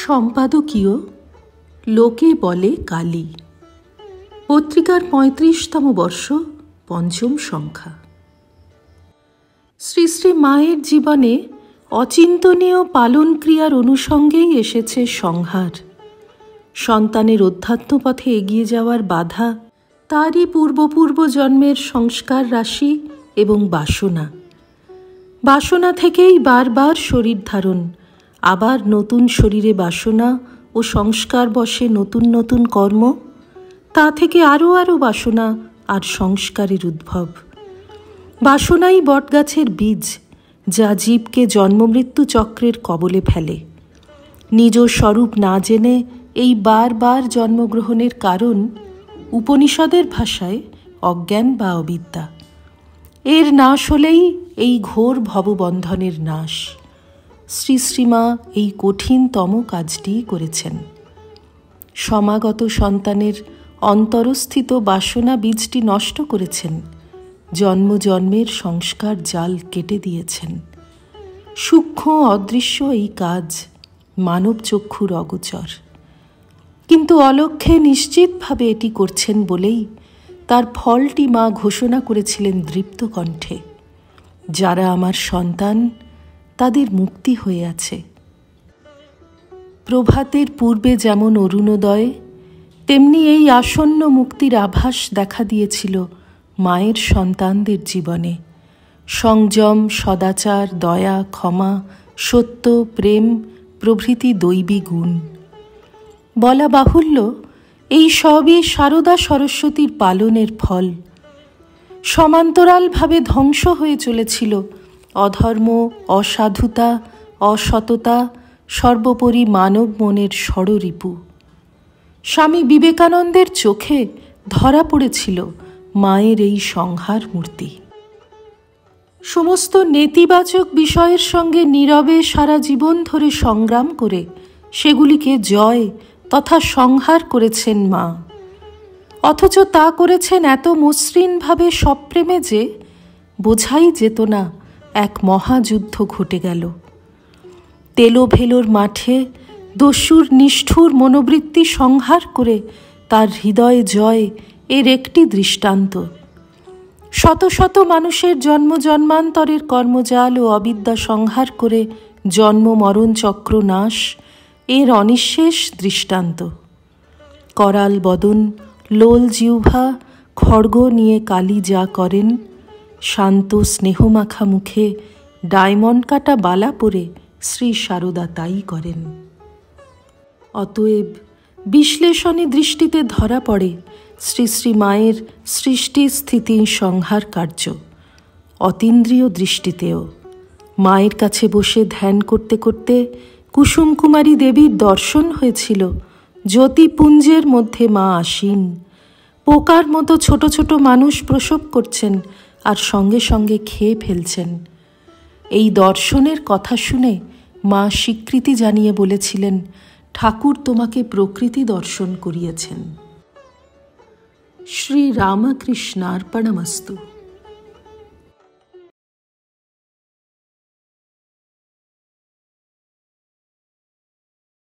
সম্পাদকীয় লোকে বলে কালী পত্রিকার ৩৫তম বর্ষ, পঞ্চম সংখ্যা। শ্রী শ্রী মায়ের জীবনে অচিন্তনীয় পালন ক্রিয়ার অনুষঙ্গেই এসেছে সংহার। সন্তানের অধ্যাত্ম পথে এগিয়ে যাওয়ার বাধা তারই পূর্ব জন্মের সংস্কার রাশি এবং বাসনা। বাসনা থেকেই বারবার শরীর ধারণ, আবার নতুন শরীরে বাসনা ও সংস্কার বশে নতুন নতুন কর্ম, তা থেকে আরও বাসনা আর সংস্কারের উদ্ভব। বাসনাই বটগাছের বীজ, যা জীবকে জন্মমৃত্যু চক্রের কবলে ফেলে। নিজ স্বরূপ না জেনে এই বারবার জন্মগ্রহণের কারণ উপনিষদের ভাষায় অজ্ঞান বা অবিদ্যা। এর নাশ হলেই এই ঘোর ভববন্ধনের নাশ। শ্রী শ্রীমা এই কঠিনতম কাজটি করেছেন। সমাগত সন্তানের অন্তরস্থিত বাসনা বীজটি নষ্ট করেছেন, জন্ম জন্মের সংস্কার জাল কেটে দিয়েছেন। সূক্ষ্ম অদৃশ্য এই কাজ মানব চক্ষুর অগোচর, কিন্তু অলক্ষ্যে নিশ্চিতভাবে এটি করছেন বলেই তার ফলটি মা ঘোষণা করেছিলেন দৃপ্ত কণ্ঠে, যারা আমার সন্তান তাদের মুক্তি হয়ে আছে। প্রভাতের পূর্বে যেমন অরুণোদয়, তেমনি এই আসন্ন মুক্তির আভাস দেখা দিয়েছিল মায়ের সন্তানদের জীবনে। সংযম, সদাচার, দয়া, ক্ষমা, সত্য, প্রেম প্রভৃতি দৈবী গুণ। বলা বাহুল্য, এই সবই শারদা সরস্বতীর পালনের ফল। সমান্তরালভাবে ধ্বংস হয়ে চলেছিল অধর্ম, অসাধুতা, অসততা, সর্বোপরি মানব মনের ষড়রিপু। স্বামী বিবেকানন্দের চোখে ধরা পড়েছিল মায়ের এই সংহার মূর্তি। সমস্ত নেতিবাচক বিষয়ের সঙ্গে নীরবে সারা জীবন ধরে সংগ্রাম করে সেগুলিকে জয় তথা সংহার করেছেন মা। অথচ তা করেছেন এত মসৃণভাবে সপ্রেমে যে বোঝাই যেত না এক মহাযুদ্ধ ঘটে গেল। তেলোভেলোর মাঠে দস্যুর নিষ্ঠুর মনোবৃত্তি সংহার করে তার হৃদয় জয় এর একটি দৃষ্টান্ত। শত শত মানুষের জন্ম জন্মান্তরের কর্মজাল ও অবিদ্যা সংহার করে জন্ম মরণ চক্র নাশ এর অনিঃশেষ দৃষ্টান্ত। করাল বদন, লোল জিহ্বা, খড়গ নিয়ে কালী যা করেন, শান্ত স্নেহমাখা মুখে ডায়মন্ড কাটা বালা পরে শ্রী শারদা তাই করেন। অতএব বিশ্লেষণী দৃষ্টিতে ধরা পড়ে শ্রী শ্রী মায়ের সৃষ্টি স্থিতি সংহার কার্য। অতীন্দ্রিয় দৃষ্টিতেও মায়ের কাছে বসে ধ্যান করতে করতে কুসুম কুমারী দেবীর দর্শন হয়েছিল। জ্যোতিপুঞ্জের মধ্যে মা আসীন, পোকার মতো ছোট ছোট মানুষ প্রসব করছেন আর সঙ্গে সঙ্গে খেয়ে ফেলছেন। এই দর্শনের কথা শুনে মা স্বীকৃতি জানিয়ে বলেছিলেন, ঠাকুর তোমাকে প্রকৃতি দর্শন করিয়েছেন। শ্রী রামকৃষ্ণার্পণমস্তু।